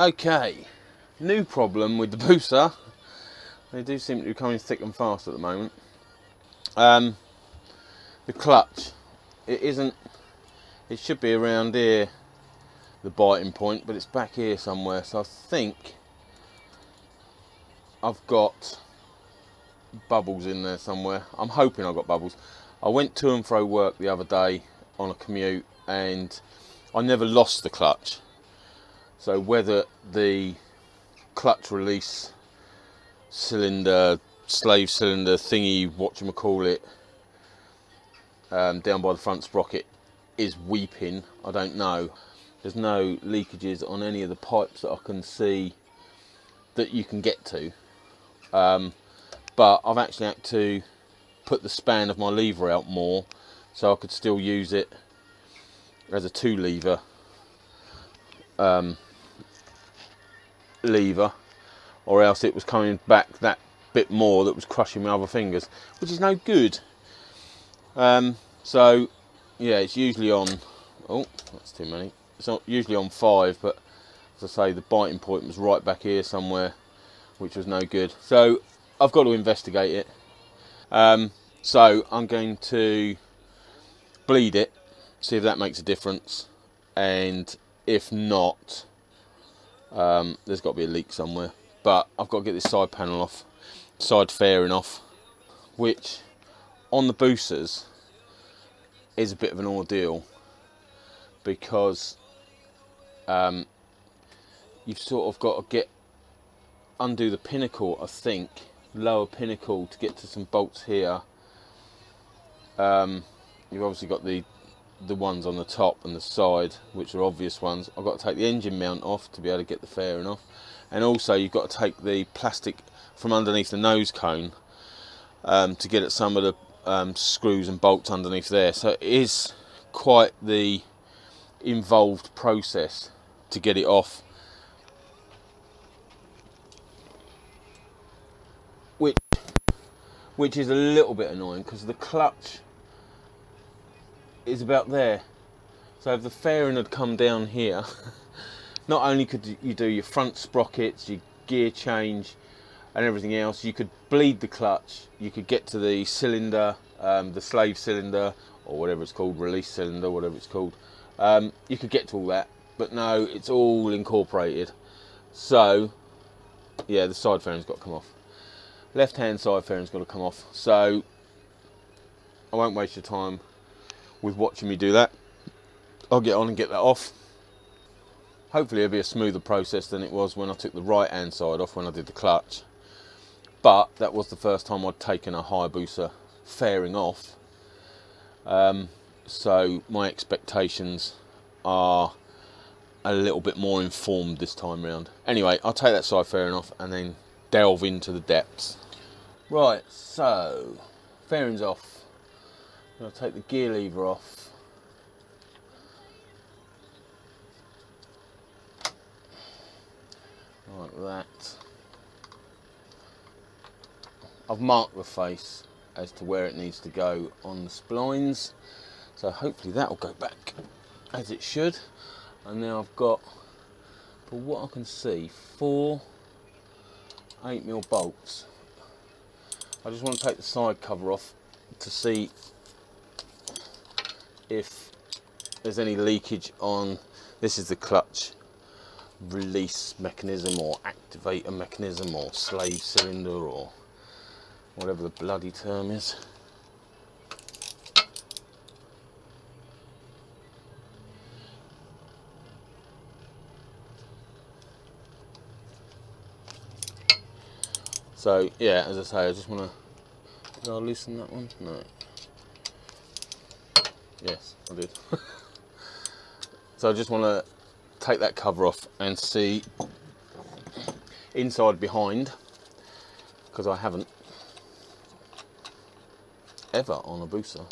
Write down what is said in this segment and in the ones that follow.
Okay, new problem with the booster. They do seem to be coming thick and fast at the moment. The clutch, it should be around here, the biting point, but it's back here somewhere. So I think I've got bubbles in there somewhere. I'm hoping I've got bubbles. I went to and fro work the other day on a commute and I never lost the clutch. So whether the clutch release cylinder, slave cylinder thingy, whatchamacallit, down by the front sprocket is weeping, I don't know. There's no leakages on any of the pipes that I can see that you can get to. But I've actually had to put the span of my lever out more so I could still use it as a 2 lever lever, or else it was coming back that bit more that was crushing my other fingers, which is no good. So yeah, it's usually on, oh that's too many, it's not usually on 5, but as I say, the biting point was right back here somewhere, which was no good. So I've got to investigate it. So I'm going to bleed it, see if that makes a difference, and if not, there's got to be a leak somewhere. But I've got to get this side panel off, side fairing off, which on the boosters is a bit of an ordeal, because you've sort of got to undo the pinnacle, I think, lower pinnacle, to get to some bolts here. You've obviously got the ones on the top and the side, which are obvious ones. I've got to take the engine mount off to be able to get the fairing off, and also you've got to take the plastic from underneath the nose cone to get at some of the screws and bolts underneath there. So it is quite the involved process to get it off, which is a little bit annoying because the clutch is about there. So if the fairing had come down here, not only could you do your front sprockets, your gear change and everything else, you could bleed the clutch, you could get to the cylinder, the slave cylinder, or whatever it's called, release cylinder, whatever it's called. You could get to all that, but no, it's all incorporated. So yeah, the side fairing's got to come off. Left hand side fairing's got to come off. So I won't waste your time with watching me do that. I'll get on and get that off. Hopefully it'll be a smoother process than it was when I took the right hand side off when I did the clutch. But that was the first time I'd taken a Hayabusa fairing off. So my expectations are a little bit more informed this time round. Anyway, I'll take that side fairing off and then delve into the depths. Right, so fairing's off. I'll take the gear lever off. Like that. I've marked the face as to where it needs to go on the splines, so hopefully that will go back as it should. And now I've got, for what I can see, 4 8mm bolts. I just want to take the side cover off to see if there's any leakage on, this is the clutch release mechanism or activator mechanism or slave cylinder or whatever the bloody term is. So yeah, as I say, I just want to, did I loosen that one? No. Yes, I did. So I just want to take that cover off and see inside behind, because I haven't ever on a Busa.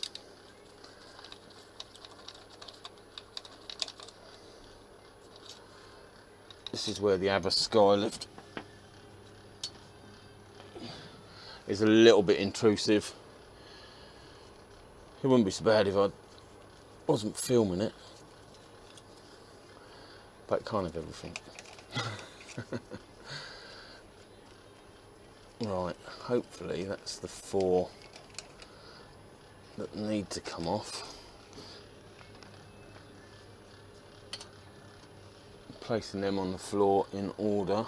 This is where the Abbas Skylift is a little bit intrusive. It wouldn't be so bad if I wasn't filming it, but kind of everything. Right, hopefully that's the 4 that need to come off. Placing them on the floor in order.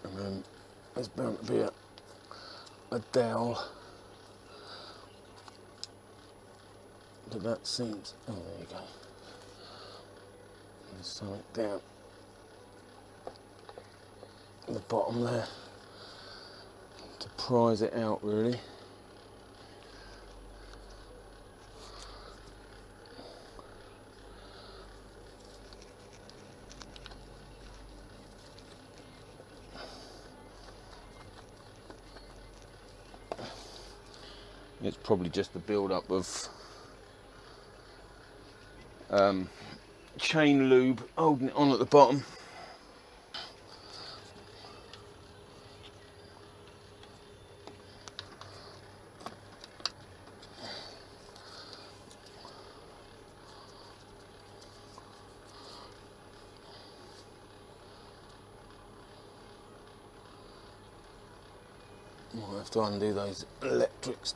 And then there's bound to be a dowel. But that seems, oh there you go. There's something down the bottom there to prise it out really. It's probably just the build-up of chain lube holding it on at the bottom. Might have to undo those electrics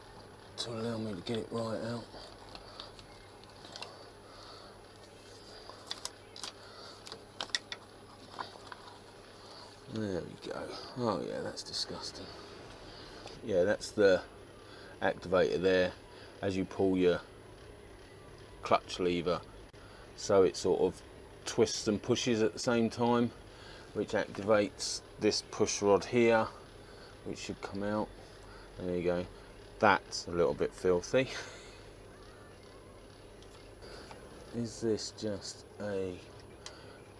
to allow me to get it right out. There we go. Oh yeah, that's disgusting. Yeah, that's the activator there. As you pull your clutch lever, so it sort of twists and pushes at the same time, which activates this push rod here, which should come out. There you go. That's a little bit filthy. Is this just a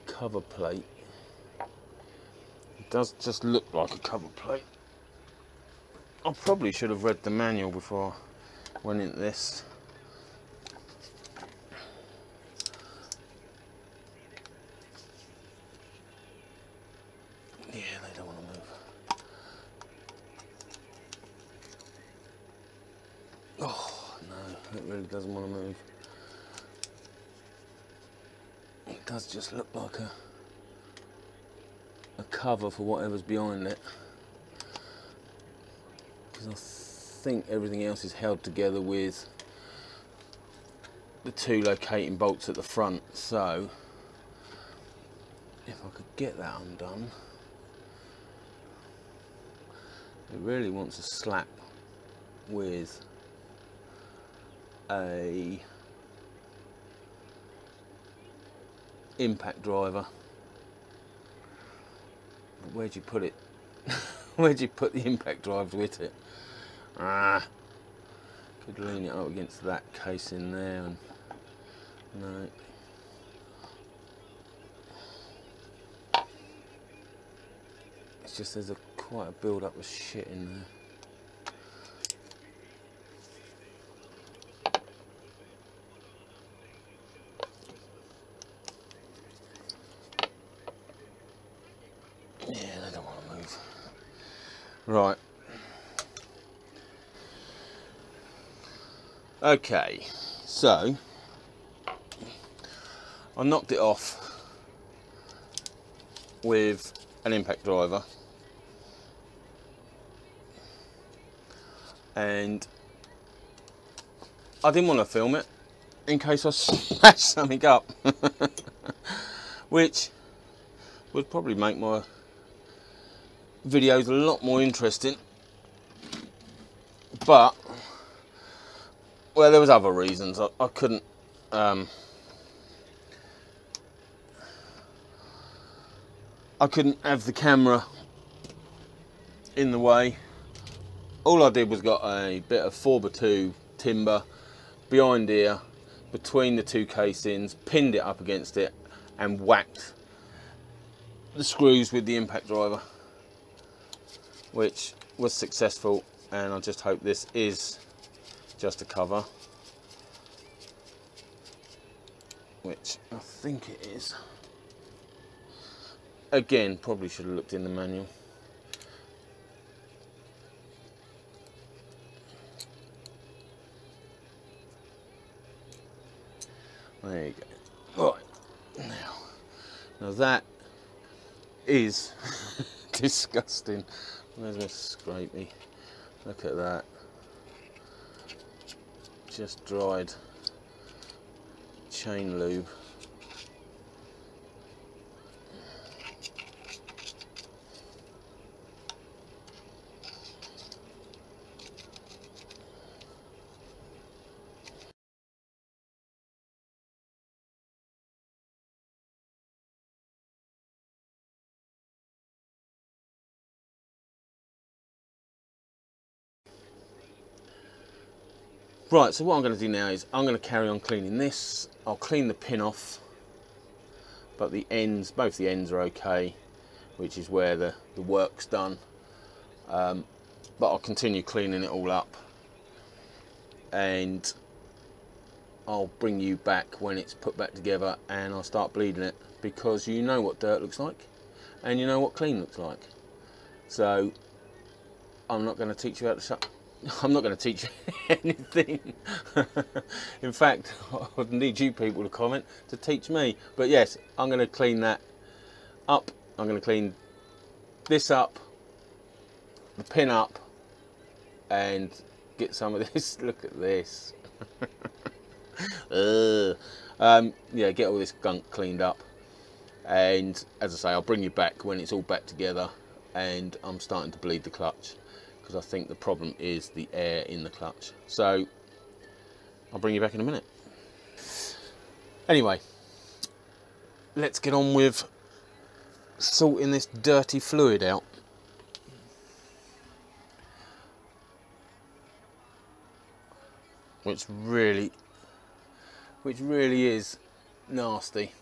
cover plate? It does just look like a cover plate. I probably should have read the manual before I went into this. Yeah, they don't want to move. Oh no, it really doesn't want to move. It does just look like a cover for whatever's behind it, because I think everything else is held together with the 2 locating bolts at the front. So if I could get that undone, it really wants to slap with a impact driver. But where'd you put it? Where'd you put the impact drive with it? Ah, could lean it up against that case in there, and no. It's just there's quite a build up of shit in there. Yeah, they don't want to move. Right. Okay, so I knocked it off with an impact driver, and I didn't want to film it in case I smashed something up, which would probably make my videos a lot more interesting. But well, there was other reasons. I couldn't I couldn't have the camera in the way. All I did was got a bit of 4x2 timber behind here between the 2 casings, pinned it up against it and whacked the screws with the impact driver, which was successful, and I just hope this is just a cover, which I think it is. Again, probably should have looked in the manual. There you go. Right, now that is disgusting. Where's my scrapey? Look at that. Just dried chain lube. Right, so what I'm going to do now is I'm going to carry on cleaning this. I'll clean the pin off, but the ends, both the ends are okay, which is where the work's done. But I'll continue cleaning it all up, and I'll bring you back when it's put back together and I'll start bleeding it, because you know what dirt looks like and you know what clean looks like. So I'm not going to teach you how to shut. I'm not going to teach you anything. In fact, I would need you people to comment to teach me. But yes, I'm going to clean that up. I'm going to clean this up, the pin up, and get some of this. Look at this. Yeah, get all this gunk cleaned up. And as I say, I'll bring you back when it's all back together and I'm starting to bleed the clutch, because I think the problem is the air in the clutch. So I'll bring you back in a minute. Anyway, let's get on with sorting this dirty fluid out. Which really is nasty.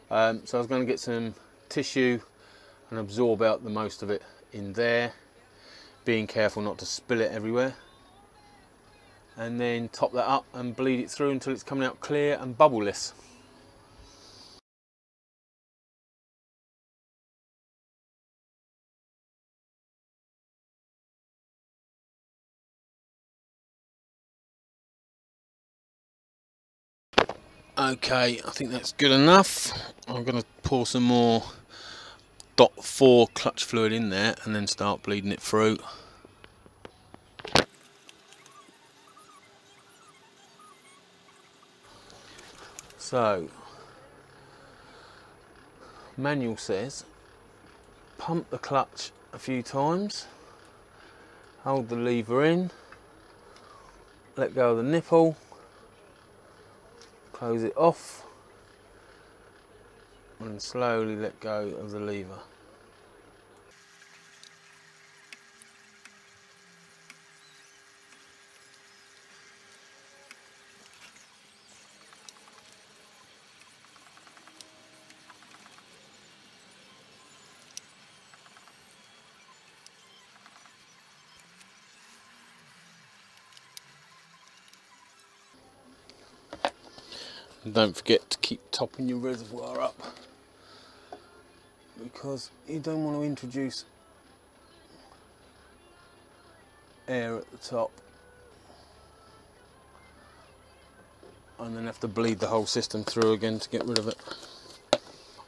So I was going to get some tissue and absorb out the most of it in there, being careful not to spill it everywhere, and then top that up and bleed it through until it's coming out clear and bubbleless. Okay, I think that's good enough. I'm going to pour some more .4 clutch fluid in there and then start bleeding it through. So, manual says pump the clutch a few times, hold the lever in, let go of the nipple, close it off, and slowly let go of the lever. And don't forget to keep topping your reservoir up, because you don't want to introduce air at the top and then have to bleed the whole system through again to get rid of it.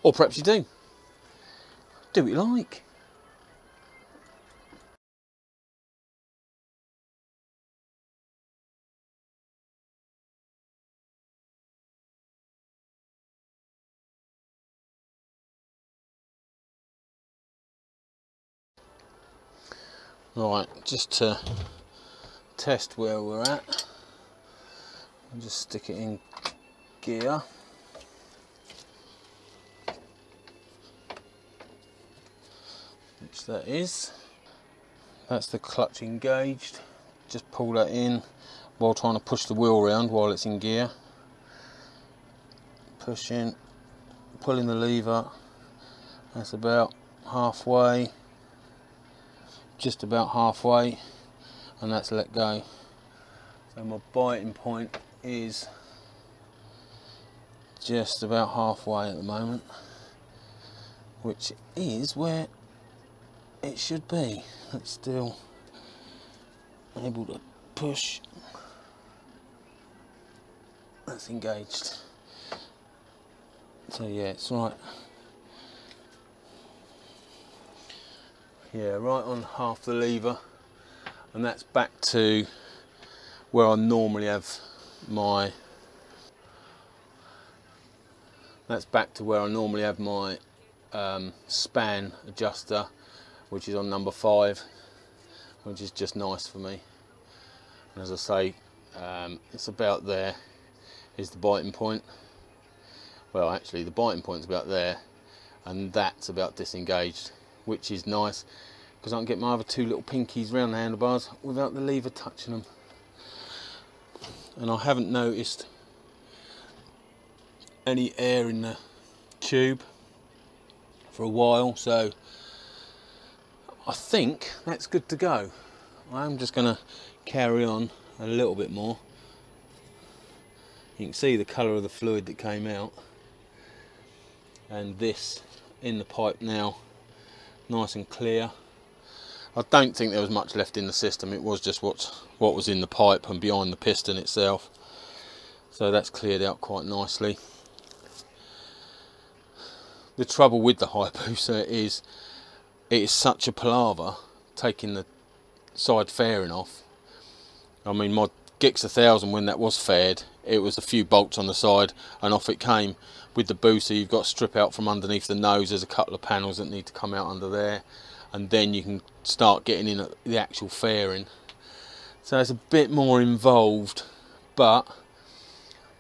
Or perhaps you do. Do what you like. Right, just to test where we're at, I'll just stick it in gear. Which that is. That's the clutch engaged. Just pull that in while trying to push the wheel around while it's in gear. Pushing, pulling the lever. That's about halfway. Just about halfway, and that's let go. So my biting point is just about halfway at the moment, which is where it should be. It's still able to push That's engaged. So yeah, it's right. Yeah, right on half the lever, and that's back to where I normally have my. That's back to where I normally have my span adjuster, which is on number 5, which is just nice for me. And as I say, it's about there is the biting point. Well, actually the biting point's about there, and that's about disengaged, which is nice because I can get my other 2 little pinkies round the handlebars without the lever touching them. And I haven't noticed any air in the tube for a while, so I think that's good to go. I'm just going to carry on a little bit more. You can see the colour of the fluid that came out, and this in the pipe now, nice and clear. I don't think there was much left in the system, it was just what was in the pipe and behind the piston itself. So that's cleared out quite nicely. The trouble with the Hayabusa is it is such a palaver taking the side fairing off. I mean, my Gix 1000, when that was faired, it was a few bolts on the side and off it came. With the Busa, you've got to strip out from underneath the nose. There's a couple of panels that need to come out under there, and then you can start getting in the actual fairing. So it's a bit more involved, but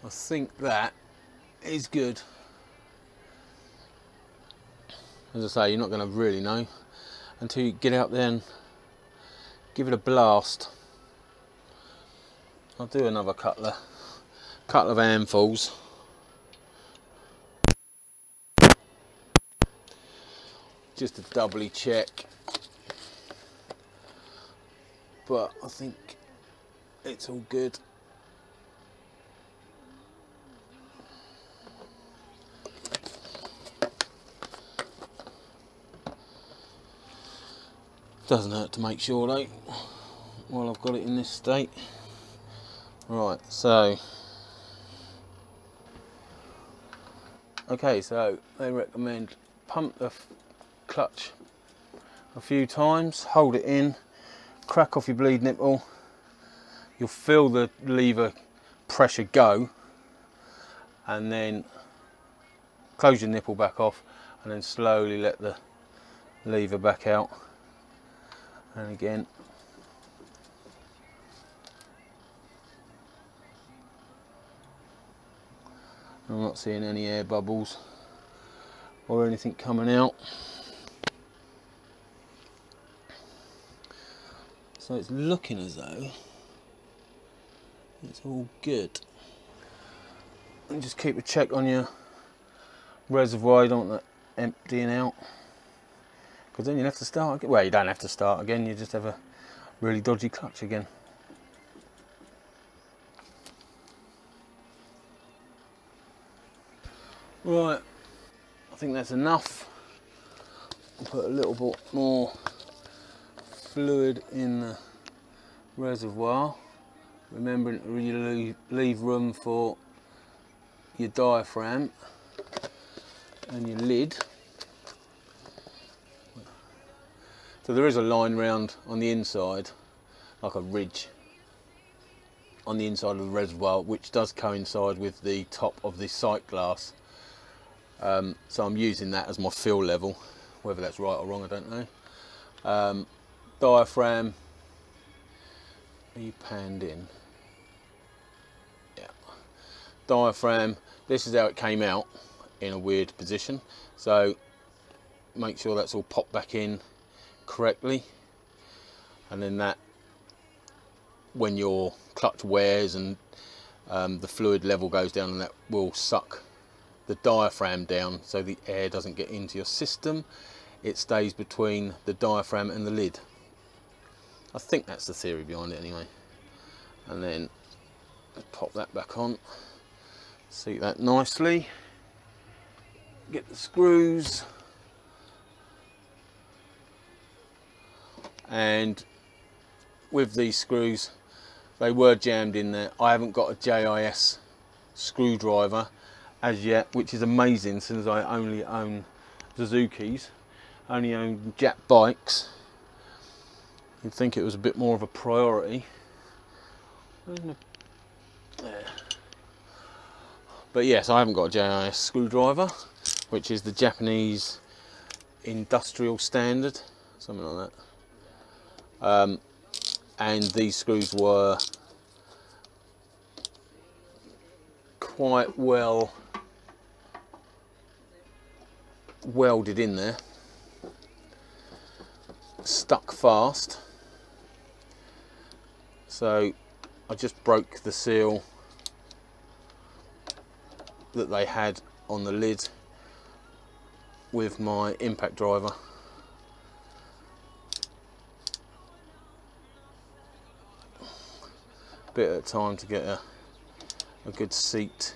I think that is good. As I say, you're not going to really know until you get out there and give it a blast. I'll do another couple of handfuls. Just to doubly check. But I think it's all good. Doesn't hurt to make sure though, while I've got it in this state. Right, so okay, so they recommend pump the clutch a few times, hold it in, crack off your bleed nipple, you'll feel the lever pressure go, and then close your nipple back off and then slowly let the lever back out. And again, I'm not seeing any air bubbles or anything coming out. So it's looking as though it's all good. And just keep a check on your reservoir, you don't want that emptying out, because then you'll have to start again. Well, you don't have to start again, you just have a really dodgy clutch again. Right, I think that's enough. I'll put a little bit more fluid in the reservoir, remembering to really leave room for your diaphragm and your lid. So there is a line round on the inside, like a ridge on the inside of the reservoir, which does coincide with the top of the sight glass. So I'm using that as my fill level. Whether that's right or wrong, I don't know. Diaphragm, are you panned in? Yeah. Diaphragm, this is how it came out, in a weird position. So make sure that's all popped back in correctly. And then that, when your clutch wears and the fluid level goes down, and that will suck the diaphragm down so the air doesn't get into your system. It stays between the diaphragm and the lid. I think that's the theory behind it anyway. And then pop that back on, seat that nicely, get the screws, and with these screws, they were jammed in there. I haven't got a JIS screwdriver as yet, which is amazing since I only own Suzukis, only own Jap bikes. You'd think it was a bit more of a priority. There. But yes, I haven't got a JIS screwdriver, which is the Japanese industrial standard, something like that. And these screws were quite well welded in there, stuck fast. So I just broke the seal that they had on the lid with my impact driver. Bit at a time to get a good seat.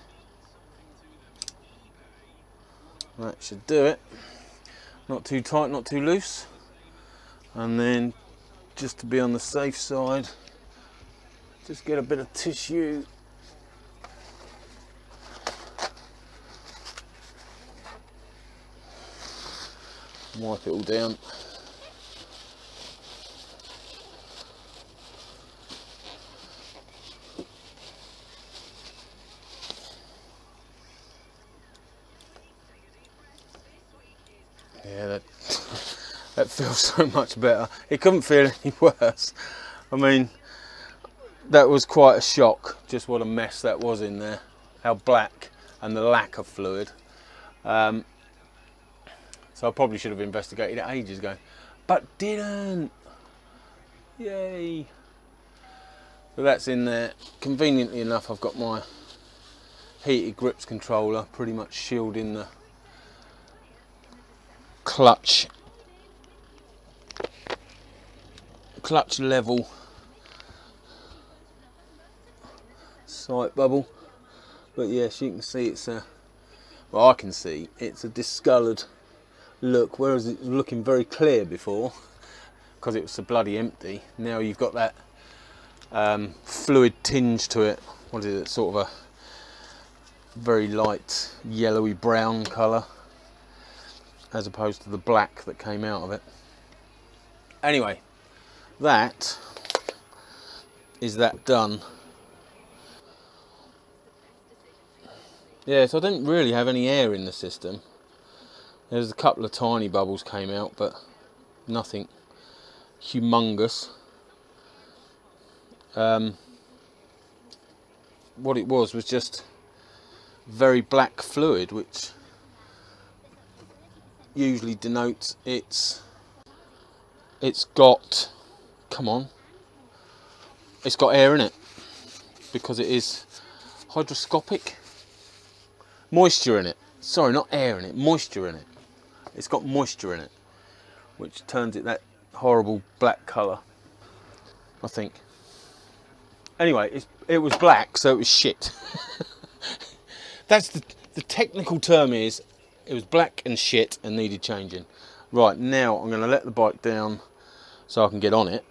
That should do it. Not too tight, not too loose. And then, just to be on the safe side, just get a bit of tissue. Wipe it all down. Yeah, that feels so much better. It couldn't feel any worse. I mean, that was quite a shock, just what a mess that was in there. How black, and the lack of fluid. So I probably should have investigated it ages ago, but didn't. Yay. So that's in there. Conveniently enough, I've got my heated grips controller pretty much shielding the clutch level sight bubble. But yes, you can see it's a, well, I can see it's a discoloured look, whereas it was looking very clear before because it was so bloody empty. Now you've got that fluid tinge to it. What is it? Sort of a very light yellowy brown colour, as opposed to the black that came out of it. Anyway, that is that done. Yeah, so I didn't really have any air in the system. There's a couple of tiny bubbles came out, but nothing humongous. What it was just very black fluid, which usually denotes it's got, come on, it's got air in it, because it is hygroscopic. Moisture in it. Sorry, not air in it, moisture in it. It's got moisture in it, which turns it that horrible black colour, I think. Anyway, it was black, so it was shit. That's the technical term is, it was black and shit and needed changing. Right, now I'm going to let the bike down so I can get on it.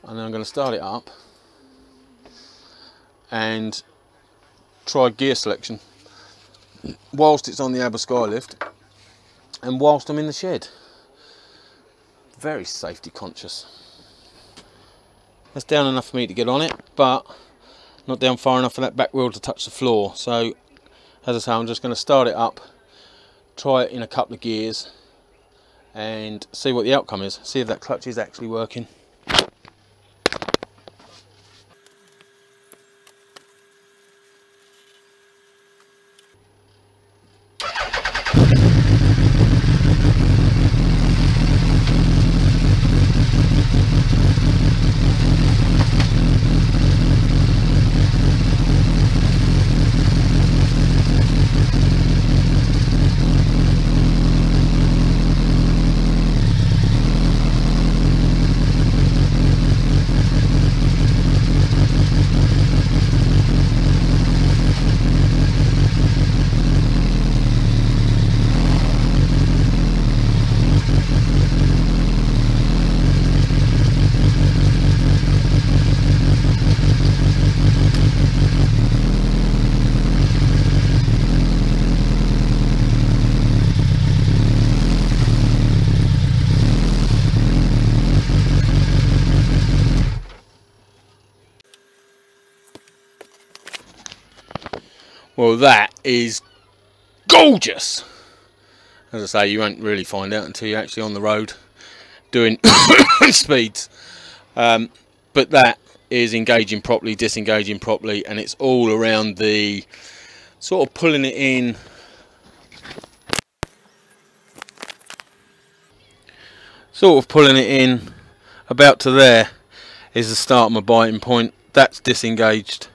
And then I'm going to start it up and try gear selection whilst it's on the Aber Skylift and whilst I'm in the shed. Very safety conscious. That's down enough for me to get on it, but not down far enough for that back wheel to touch the floor. So as I say, I'm just going to start it up, try it in a couple of gears and see what the outcome is, see if that clutch is actually working. Well, that is gorgeous. As I say, you won't really find out until you're actually on the road doing speeds. But that is engaging properly, disengaging properly, and it's all around the sort of pulling it in. Sort of pulling it in about to there is the start of my biting point. That's disengaged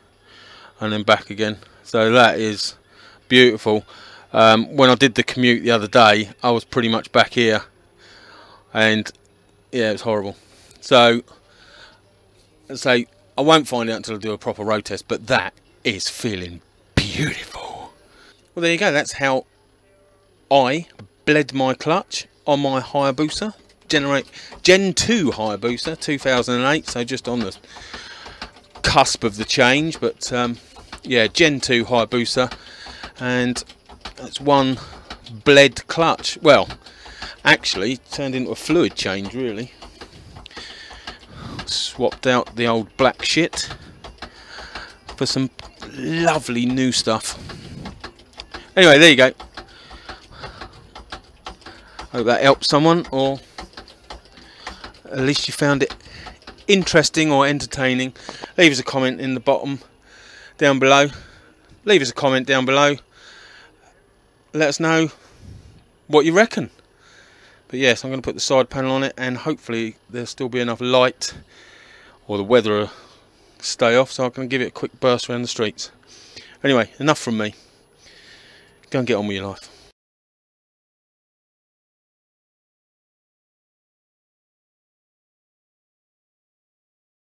and then back again. So that is beautiful. When I did the commute the other day, I was pretty much back here, and yeah, it was horrible. So let's say I won't find out until I do a proper road test, but that is feeling beautiful. Well, there you go. That's how I bled my clutch on my Hayabusa Gen 2 Hayabusa 2008, so just on the cusp of the change, but yeah, Gen 2 Hayabusa, and that's one bled clutch. Well, actually turned into a fluid change really. Swapped out the old black shit for some lovely new stuff. Anyway, there you go. Hope that helped someone, or at least you found it interesting or entertaining. Leave us a comment in the bottom down below. Leave us a comment down below. Let us know what you reckon. But yes, I'm going to put the side panel on it, and hopefully there'll still be enough light, or the weather will stay off, so I can give it a quick burst around the streets. Anyway, enough from me. Go and get on with your life.